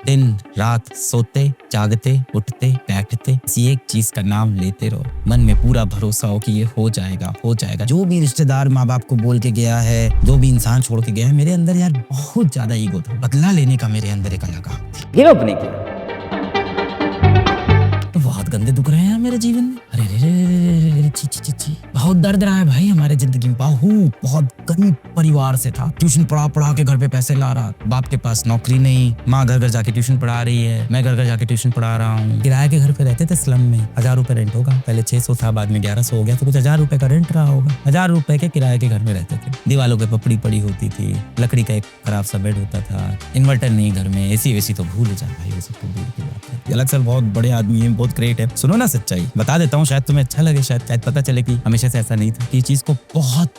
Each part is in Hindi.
दिन रात सोते जागते उठते बैठते इसी एक चीज का नाम लेते रहो। मन में पूरा भरोसा हो कि ये हो जाएगा हो जाएगा। जो भी रिश्तेदार माँ बाप को बोल के गया है, जो भी इंसान छोड़ के गया है, मेरे अंदर यार बहुत ज्यादा ईगो था। बदला लेने का मेरे अंदर एक अलग गिव अप नहीं किया। तो बहुत गंदे दुख रहे हैं यार मेरे जीवन में। अरे रे रे ची ची ची ची, बहुत दर्द रहा है भाई हमारे जिंदगी में। बहुत गरीब परिवार से था, ट्यूशन पढ़ा के घर पे पैसे ला रहा, बाप के पास नौकरी नहीं, माँ घर घर जाके ट्यूशन पढ़ा रही है, मैं घर घर जाके ट्यूशन पढ़ा रहा हूँ। किराए के घर पे रहते थे स्लम में, 1000 रुपए रेंट होगा, पहले 600 था बाद में 1100 हो गया, तो कुछ 1000 रुपए का रेंट रहा होगा। 1000 रुपए के किराए के घर में रहते थे। दीवालों पे पपड़ी पड़ी होती थी, लकड़ी का एक खराब सा बेड होता था, इन्वर्टर नहीं घर में, एसी वेसी तो भूल जा भाई, वो सब तो दूर की बात है। अलग सर बहुत बड़े आदमी है, बहुत ग्रेट है। सुनो ना सच्चाई बता देता हूँ, शायद तुम्हें अच्छा लगे, शायद पता चले कि हमेशा से ऐसा नहीं था। कि चीज को बहुत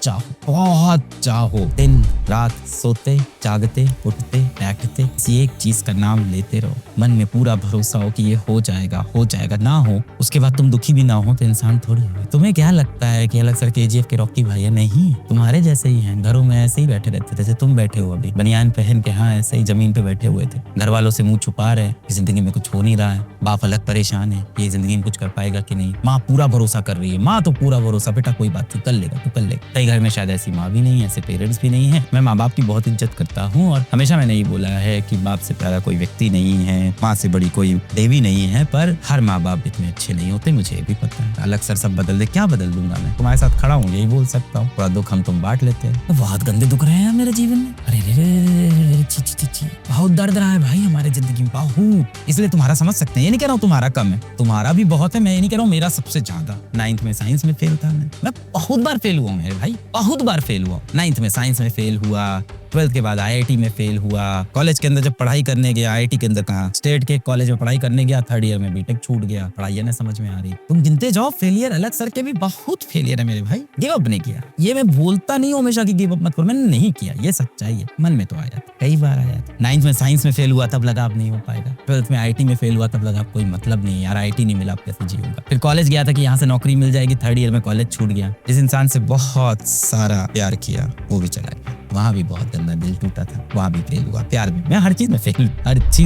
चाहो, दिन रात सोते जागते उठते बैठते इसी एक चीज का नाम लेते रहो। मन में पूरा भरोसा हो कि ये हो जाएगा। ना हो उसके बाद तुम दुखी भी ना हो तो इंसान थोड़ी हो। तुम्हें क्या लगता है कि अलग सर KGF के रॉकी भाई है? नहीं, तुम्हारे जैसे ही हैं, घरों में ऐसे ही बैठे रहते थे जैसे तुम बैठे हो अभी, बनियान पहन के। हाँ, ऐसे ही जमीन पे बैठे हुए थे, घर वालों से मुंह छुपा रहे, जिंदगी में कुछ हो नहीं रहा है, बाप अलग परेशान है, ये जिंदगी में कुछ कर पाएगा कि नहीं। माँ पूरा भरोसा कर रही है, माँ तो पूरा भरोसा, बेटा कोई बात नहीं, कर लेगा तू कर लेगा। कई घर में शायद ऐसी माँ भी नहीं है, ऐसे पेरेंट्स भी नहीं है। मैं माँ बाप की बहुत इज्जत करता हूँ और हमेशा मैंने ये बोला है कि बाप से प्यारा कोई व्यक्ति नहीं है, माँ से बड़ी कोई देवी नहीं है, पर हर माँ बाप इतने अच्छे नहीं होते, मुझे भी पता है। अलग सर सब बदल दे, क्या बदल दूंगा मैं, तुम्हारे साथ खड़ा हूँ यही बोल सकता हूँ। थोड़ा दुख हम तुम बांट लेते हैं। तो बहुत गंदे दुख रहे हैं मेरे जीवन में। अरे रे ची ची ची ची, बहुत दर्द रहा है भाई हमारे जिंदगी में, बहुत। इसलिए तुम्हारा समझ सकते हैं, ये नहीं कह रहा हूँ तुम्हारा कम है, तुम्हारा भी बहुत है, मैं ये नहीं कह रहा हूँ मेरा सबसे ज्यादा। 9th में साइंस में फेल था मैं बहुत बार फेल हुआ हूँ मेरे भाई, बहुत बार फेल हुआ। 9th में साइंस में फेल हुआ, 12th के बाद IIT में फेल हुआ, कॉलेज के अंदर जब पढ़ाई करने गया, IIT के अंदर कहाँ, स्टेट के कॉलेज में पढ़ाई करने गया, 3rd ईयर में बीटेक छूट गया, पढ़ाई ना समझ में आ रही। तुम गिनते जाओ फेलियर, अलग सर के भी बहुत फेलियर है मेरे भाई। गिव अप नहीं किया, ये मैं बोलता नहीं हूँ हमेशा कि गिव अप मत करो, मैंने नहीं किया, ये सच्चाई है। मन में तो आया, कई बार आया। 9th में साइंस में फेल हुआ, तब लगा अब नहीं हो पाएगा। 12th में IIT में फेल हुआ, तब लगा कोई मतलब नहीं यार, IIT नहीं मिला अब कैसे जीऊंगा। फिर कॉलेज गया था कि यहाँ से नौकरी मिल जाएगी, 3rd ईयर में कॉलेज छूट गया। जिस इंसान से बहुत सारा प्यार किया वो भी चला गया, वहाँ भी बहुत गंदा दिल टूटा था, वहाँ भी फेल हुआ। प्यार में मैं हर चीज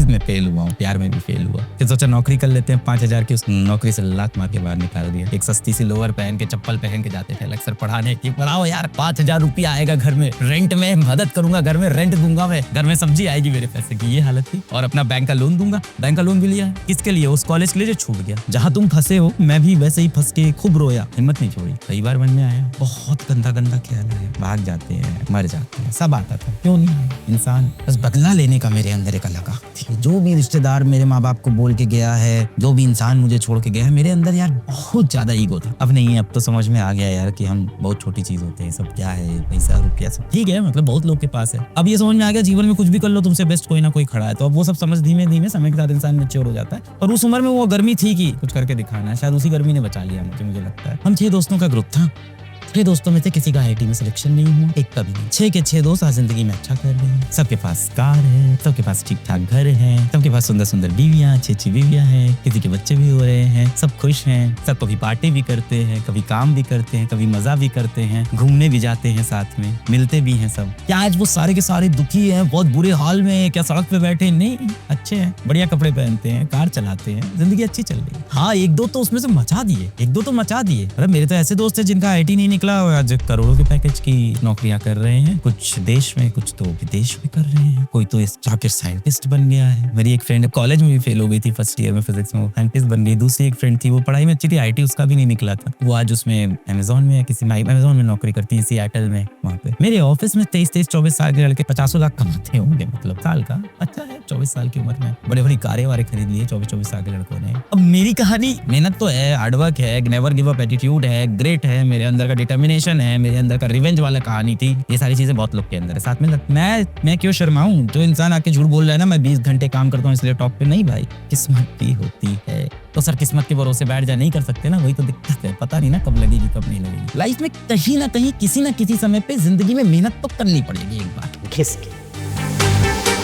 में फेल हुआ हूँ, प्यार में भी फेल हुआ। फिर सोचा नौकरी कर लेते हैं, 5000 की, उस नौकरी से लात मार के बाहर निकाल दिया। एक सस्ती सी लोअर पहन के, चप्पल पहन के जाते थे अलग सर पढ़ाने की, पढ़ाओ यार, 5000 रुपया आएगा घर में, रेंट में मदद करूंगा, घर में रेंट दूंगा मैं, घर में सब्जी आएगी मेरे पैसे की, ये हालत थी। और अपना बैंक का लोन दूंगा, बैंक का लोन भी लिया, किसके लिए? उस कॉलेज के लिए जो छूट गया। जहाँ तुम फंसे हो मैं भी वैसे ही फंस के खूब रोया, हिम्मत नहीं छोड़ी। कई बार मन में आया, बहुत गंदा ख्याल है, भाग जाते हैं, मर जाते हैं, सब आता था, क्यों नहीं आया? इंसान बस बदला लेने का मेरे अंदर एक अलग थी। जो भी रिश्तेदार मेरे माँ बाप को बोल के गया है, जो भी इंसान मुझे छोड़ के गया है, मेरे अंदर यार बहुत ज्यादा ईगो था। अब नहीं है, अब तो समझ में आ गया यार कि हम बहुत छोटी चीज होते हैं, सब क्या है, पैसा रुपया सब ठीक है, मतलब बहुत लोग के पास है। अब ये समझ में आ गया जीवन में कुछ भी कर लो तुमसे बेस्ट कोई ना कोई खड़ा है। तो अब वो सब समझ धीमे धीमे समय के साथ इंसान मैच्योर हो जाता है। और उस उम्र में वो गर्मी थी कि कुछ करके दिखाना है, शायद उसी गर्मी ने बचा लिया मुझे लगता है। हम 6 दोस्तों का ग्रुप था, 6 दोस्तों में से किसी का IIT में सिलेक्शन नहीं हुआ, एक का भी नहीं। 6 के 6 दोस्त आज जिंदगी में अच्छा कर रहे हैं, सबके पास कार है, सबके पास ठीक ठाक घर है, सबके पास सुंदर सुंदर बीवियां, अच्छी बीवियां हैं, किसी के बच्चे भी हो रहे हैं, सब खुश हैं, सब कभी पार्टी भी करते हैं, कभी काम भी करते हैं, कभी मजा भी करते हैं, घूमने भी जाते हैं, साथ में मिलते भी हैं सब। क्या आज वो सारे के सारे दुखी हैं, बहुत बुरे हाल में, क्या सड़क पे बैठे? नहीं, अच्छे हैं, बढ़िया कपड़े पहनते हैं, कार चलाते हैं, जिंदगी अच्छी चल रही है। हाँ, 1-2 तो उसमें से मचा दिए, 1-2 तो मचा दिए। अरे मेरे तो ऐसे दोस्त है जिनका IIT नहीं निकला, आज करोड़ों के पैकेज की नौकरियां कर रहे हैं, कुछ देश में, कुछ तो विदेश में कर रहे हैं, कोई तो जाकर साइंटिस्ट बन गया है। मेरी एक फ्रेंड कॉलेज में भी फेल हो गई थी, 1st ईयर में फिजिक्स में, वो साइंटिस्ट बन गई। दूसरी एक फ्रेंड थी, वो पढ़ाई में अच्छी थी, IIT उसका भी नहीं निकला था, वो आज उसमें अमेज़न में, अमेज़न में नौकरी करती है, सिएटल में। वहाँ पे मेरे ऑफिस में 23-24 साल के लड़के 50 लाख कमाते होंगे, मतलब साल का। अच्छा है, 24 साल की उम्र में बड़े बड़ी कारें वारे खरीद लिए 24-24 साल के लड़कों ने। अब मेरी कहानी, मेहनत तो है, हार्डवर्क है, नेवर गिव अप एटीट्यूड है, ग्रेट है, मेरे अंदर का डिटर्मिनेशन है, मेरे अंदर का रिवेंज वाला कहानी थी। ये सारी चीजें बहुत लोग के अंदर है। साथ में मैं क्यों शर्माऊं? जो इंसान आके झूठ बोल रहा है ना मैं 20 घंटे काम करता हूँ इसलिए टॉप पे, नहीं भाई, किस्मत भी होती है। तो सर किस्मत के भरोसे बैठ जा, नहीं कर सकते ना, वही तो दिक्कत है। पता नहीं ना कब लगेगी कब नहीं लगेगी। लाइफ में कहीं ना कहीं किसी ना किसी समय पे जिंदगी में मेहनत तो करनी पड़ेगी एक बार।